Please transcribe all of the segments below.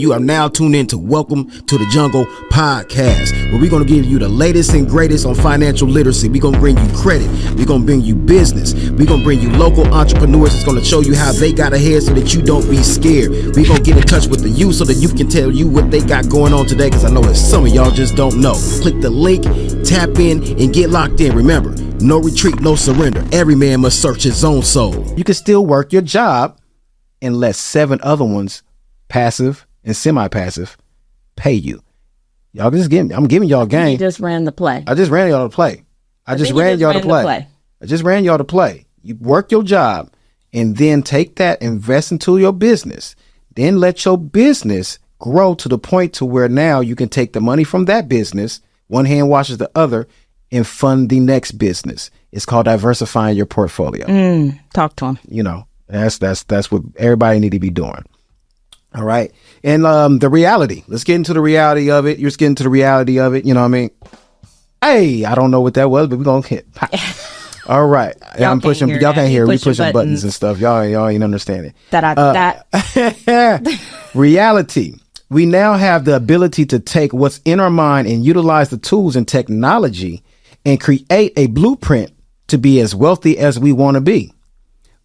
You are now tuned in to Welcome to the Jungle podcast, where we're going to give you the latest and greatest on financial literacy. We're going to bring you credit. We're going to bring you business. We're going to bring you local entrepreneurs. It's going to show you how they got ahead so that you don't be scared. We're going to get in touch with the youth so that you can tell you what they got going on today, because I know that some of y'all just don't know. Click the link, tap in, and get locked in. Remember, no retreat, no surrender. Every man must search his own soul. You can still work your job and let 7 other ones, passive and semi-passive, pay you. Y'all just I'm giving y'all game. You just ran the play. I just ran y'all to play. I just ran y'all to play. You work your job and then take that, invest into your business. Then let your business grow to the point to where now you can take the money from that business, one hand washes the other, and fund the next business. It's called diversifying your portfolio. Talk to him. You know, that's what everybody need to be doing. All right. And the reality, let's get into the reality of it. You're just getting to the reality of it. You know what I mean? Hey, I don't know what that was, but we're going to hit. All right. I'm pushing. Y'all can't hear. We pushing buttons and stuff. Y'all ain't understanding. Reality. We now have the ability to take what's in our mind and utilize the tools and technology and create a blueprint to be as wealthy as we want to be.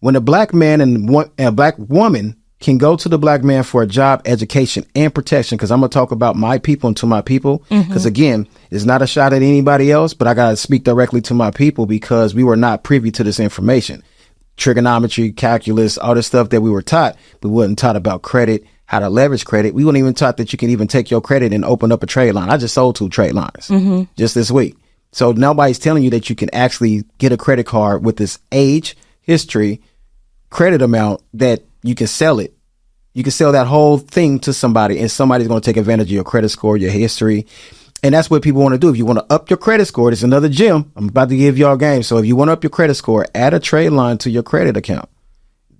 When a black man and a black woman can go to the black man for a job, education, and protection, because I'm going to talk about my people and to my people, because again, it's not a shot at anybody else, but I got to speak directly to my people because we were not privy to this information. Trigonometry, calculus, all this stuff that we were taught, we wasn't taught about credit, how to leverage credit. We weren't even taught that you can even take your credit and open up a trade line. I just sold 2 trade lines just this week. So nobody's telling you that you can actually get a credit card with this age, history, credit amount that you can sell it. You can sell that whole thing to somebody and somebody's going to take advantage of your credit score, your history. And that's what people want to do. If you want to up your credit score, there's another gem. I'm about to give y'all a game. So if you want to up your credit score, add a trade line to your credit account.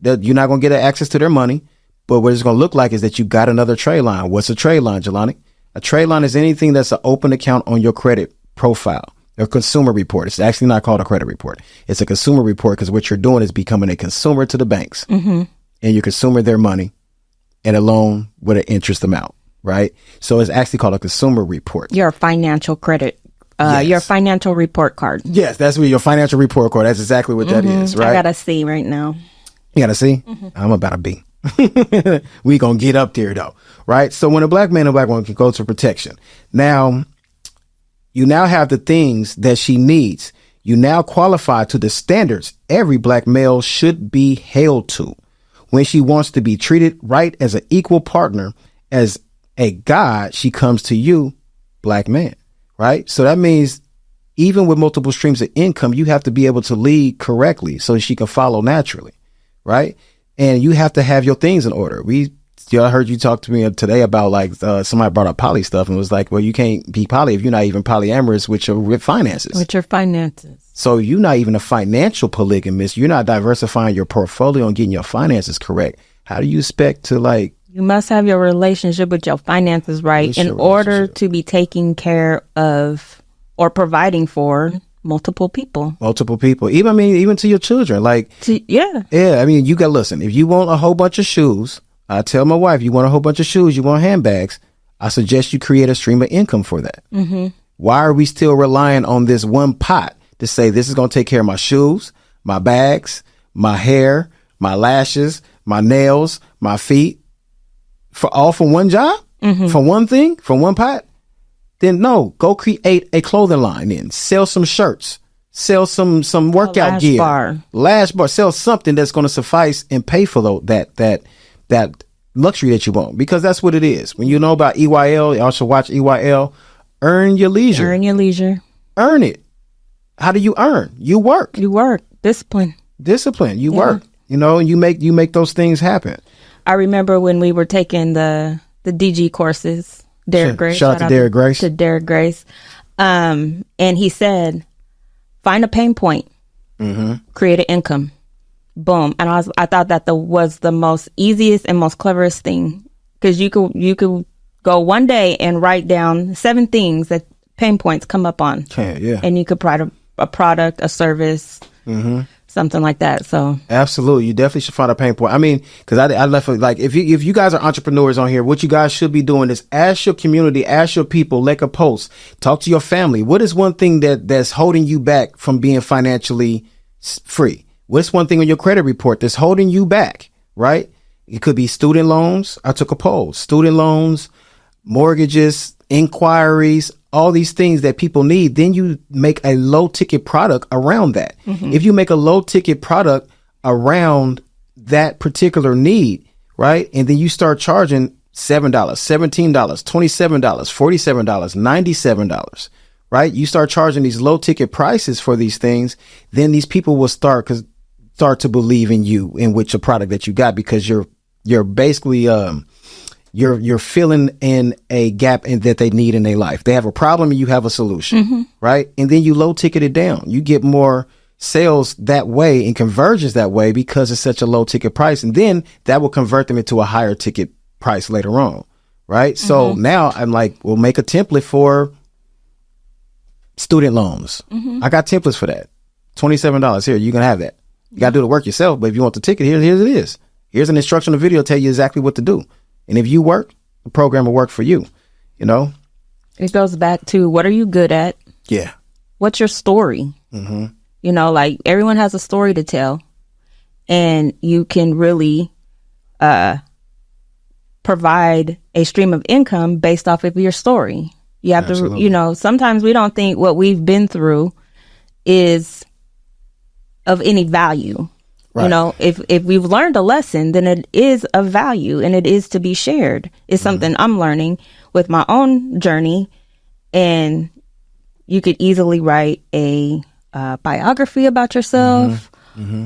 You're not going to get access to their money, but what it's going to look like is that you got another trade line. What's a trade line, Jelani? A trade line is anything that's an open account on your credit profile. A consumer report. It's actually not called a credit report. It's a consumer report because what you're doing is becoming a consumer to the banks. And you're consuming their money and a loan with an interest amount, right? So it's actually called a consumer report. Your financial credit, your financial report card. Yes, that's what your financial report card. That's exactly what that is, right? I got a C right now. You got a C? I'm about a B. We gonna get up there though, right? So when a black man and a black woman can go to protection, now you now have the things that she needs. You now qualify to the standards every black male should be held to. When she wants to be treated right as an equal partner, as a God, she comes to you, black man, right? So that means even with multiple streams of income, you have to be able to lead correctly so she can follow naturally, right? And you have to have your things in order. I heard you talk to me today about like somebody brought up poly stuff and was like, well, you can't be poly if you're not even polyamorous with your finances. With your finances. So you're not even a financial polygamist. You're not diversifying your portfolio and getting your finances correct. How do you expect to like? You must have your relationship with your finances right in order to be taking care of or providing for multiple people. Even to your children. Yeah. I mean, you got to listen. If you want a whole bunch of shoes, I tell my wife, you want a whole bunch of shoes, you want handbags, I suggest you create a stream of income for that. Why are we still relying on this one pot to say this is going to take care of my shoes, my bags, my hair, my lashes, my nails, my feet, from one job, from one thing, from one pot? Then no, go create a clothing line then. Sell some shirts, sell some workout gear, lash bar, sell something that's going to suffice and pay for that luxury that you want, because that's what it is. When you know about EYL, y'all should watch EYL. Earn your leisure. Earn it. How do you earn? You work. Discipline. You work. You know, and you make those things happen. I remember when we were taking the DG courses. Derek Grace. Shout out to Derek Grace. And he said, find a pain point, create an income. Boom. And I thought that was the most easiest and most cleverest thing, because you could go one day and write down 7 things that pain points come up on. And you could provide a product, a service. something like that. So absolutely, you definitely should find a pain point. I mean, because I left it like if you guys are entrepreneurs on here, what you guys should be doing is ask your community, ask your people, make a post, talk to your family. What is one thing that's holding you back from being financially free? What's one thing on your credit report that's holding you back? Right? It could be student loans. I took a poll. Student loans, mortgages, inquiries, all these things that people need. Then you make a low ticket product around that. If you make a low ticket product around that particular need, right? And then you start charging $7, $17, $27, $47, $97, right? You start charging these low ticket prices for these things. Then these people will start to believe in you, in which a product that you got, because you're basically, you're filling in a gap that they need in their life. They have a problem and you have a solution, right? And then you low ticket it down. You get more sales that way and conversions that way because it's such a low ticket price. And then that will convert them into a higher ticket price later on, right? So now I'm like, we'll make a template for student loans. I got templates for that. $27 here. You can have that. You got to do the work yourself. But if you want the ticket, here it is. Here's an instructional video tell you exactly what to do. And if you work, the program will work for you. You know, it goes back to, what are you good at? Yeah. What's your story? You know, like, everyone has a story to tell, and you can really provide a stream of income based off of your story. You have to, you know, sometimes we don't think what we've been through is of any value. Right. You know, if we've learned a lesson, then it is of value and it is to be shared. It's something I'm learning with my own journey. And you could easily write a biography about yourself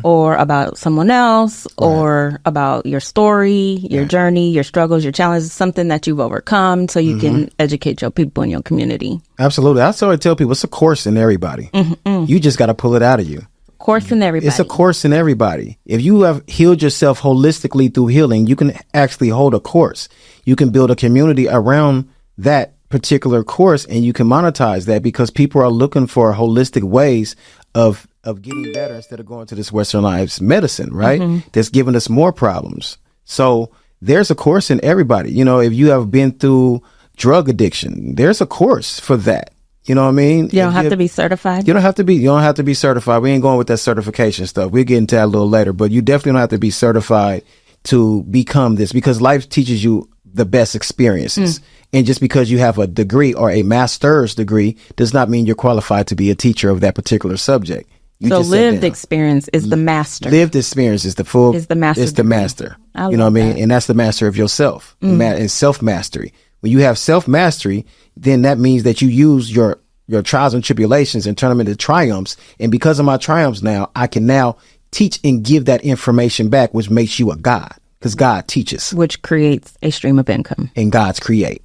or about someone else or about your story, your journey, your struggles, your challenges, something that you've overcome, so you can educate your people in your community. Absolutely. That's what I tell people. It's a course in everybody. You just got to pull it out of you. Course in everybody. It's a course in everybody. If you have healed yourself holistically through healing, you can actually hold a course. You can build a community around that particular course, and you can monetize that, because people are looking for holistic ways of getting better instead of going to this westernized medicine, right? That's giving us more problems. So there's a course in everybody. You know, if you have been through drug addiction, there's a course for that. You know what I mean? You don't have to be certified. You don't have to be certified. We ain't going with that certification stuff. We'll get into that a little later, but you definitely don't have to be certified to become this, because life teaches you the best experiences. And just because you have a degree or a master's degree does not mean you're qualified to be a teacher of that particular subject. So lived experience is the master. Lived experience is the full, is the master. It's the master. You know what I mean? And that's the master of yourself and self-mastery. When you have self-mastery, then that means that you use your trials and tribulations and turn them into triumphs. And because of my triumphs now, I can now teach and give that information back, which makes you a God, because God teaches. Which creates a stream of income. And God's create.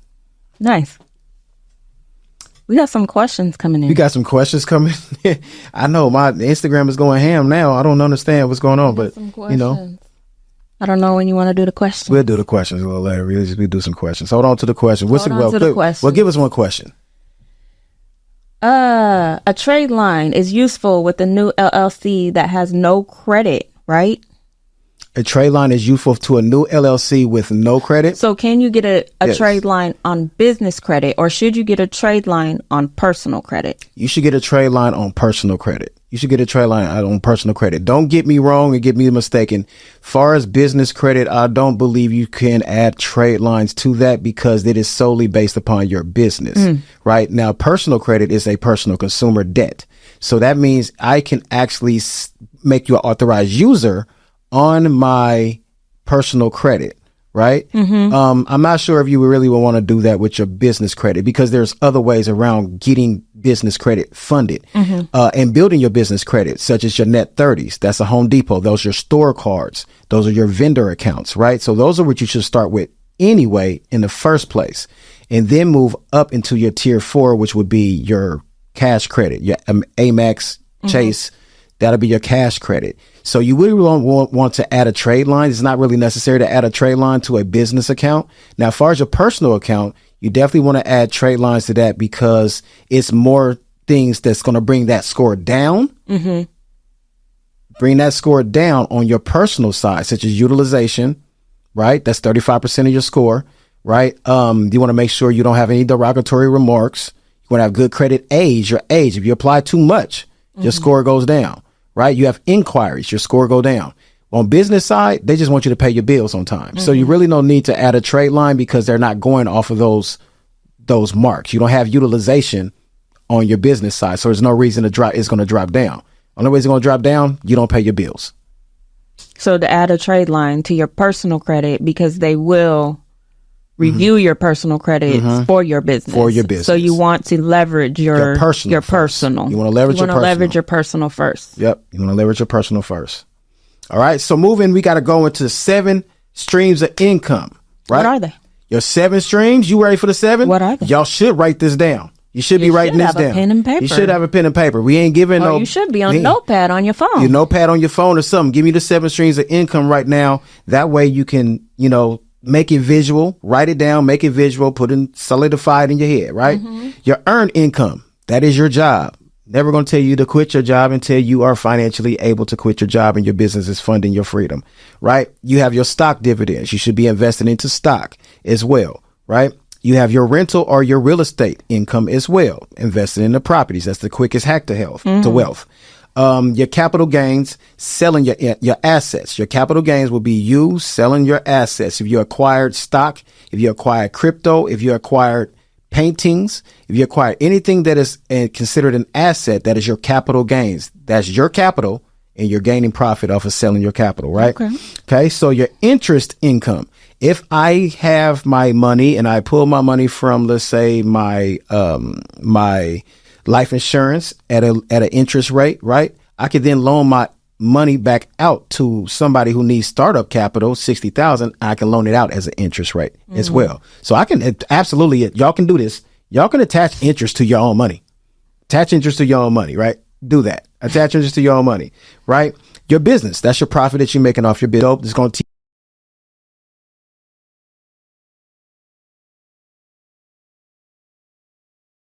Nice. We got some questions coming in. We got some questions coming. I know my Instagram is going ham now. I don't understand what's going on, but you know. I don't know when you want to do the questions. We'll do the questions a little later. We'll do some questions. Hold on to the question. Well, give us one question. A trade line is useful with the new LLC that has no credit, right? A trade line is useful to a new LLC with no credit. So can you get a trade line on business credit, or should you get a trade line on personal credit? You should get a trade line on personal credit. You should get a trade line on personal credit. Don't get me wrong and get me mistaken. Far as business credit, I don't believe you can add trade lines to that, because it is solely based upon your business. Right now, personal credit is a personal consumer debt. So that means I can actually make you an authorized user on my personal credit, right? I'm not sure if you really would want to do that with your business credit, because there's other ways around getting business credit funded and building your business credit, such as your net 30s. That's a Home Depot. Those are your store cards. Those are your vendor accounts, right? So those are what you should start with anyway in the first place, and then move up into your tier 4, which would be your cash credit, your Amex, Chase. That'll be your cash credit. So you really want to add a trade line. It's not really necessary to add a trade line to a business account. Now, as far as your personal account, you definitely want to add trade lines to that, because it's more things that's going to bring that score down bring that score down on your personal side, such as utilization, right? That's 35% of your score, right? You want to make sure you don't have any derogatory remarks. You want to have good credit age, your age. If you apply too much, your score goes down, right? You have inquiries, your score go down. On business side, they just want you to pay your bills on time. So you really don't need to add a trade line because they're not going off of those marks. You don't have utilization on your business side. So there's no reason to drop. It's going to drop down. Only way it's going to drop down, you don't pay your bills. So to add a trade line to your personal credit, because they will review your personal credit for your business. For your business. So you want to leverage your personal. You want to leverage your personal first. Yep. You want to leverage your personal first. All right. So moving, we got to go into 7 streams of income, right? What are they? Your 7 streams. You ready for the 7? What are they? Y'all should write this down. You should be writing this down. Pen and paper. You should have a pen and paper. We ain't giving no. You should be on notepad on your phone. Your notepad on your phone or something. Give me the 7 streams of income right now. That way you can, make it visual, write it down, make it visual, put it solidified in your head, right? Your earned income. That is your job. Never going to tell you to quit your job until you are financially able to quit your job and your business is funding your freedom, right? You have your stock dividends. You should be investing into stock as well, right? You have your rental or your real estate income as well, investing in the properties. That's the quickest hack to wealth. Your capital gains, selling your assets. Your capital gains will be you selling your assets. If you acquired stock, if you acquired crypto, if you acquired paintings, if you acquire anything that is considered an asset, that is your capital gains. That's your capital, and you're gaining profit off of selling your capital, right? Okay. So your interest income. If I have my money and I pull my money from, let's say, my life insurance at an interest rate, right? I could then loan my money back out to somebody who needs startup capital, 60,000. I can loan it out as an interest rate as well. So I can absolutely, y'all can do this. Y'all can attach interest to your own money. Attach interest to your own money, right? Do that. Attach interest to your own money, right? Your business. That's your profit that you're making off your business. It's going to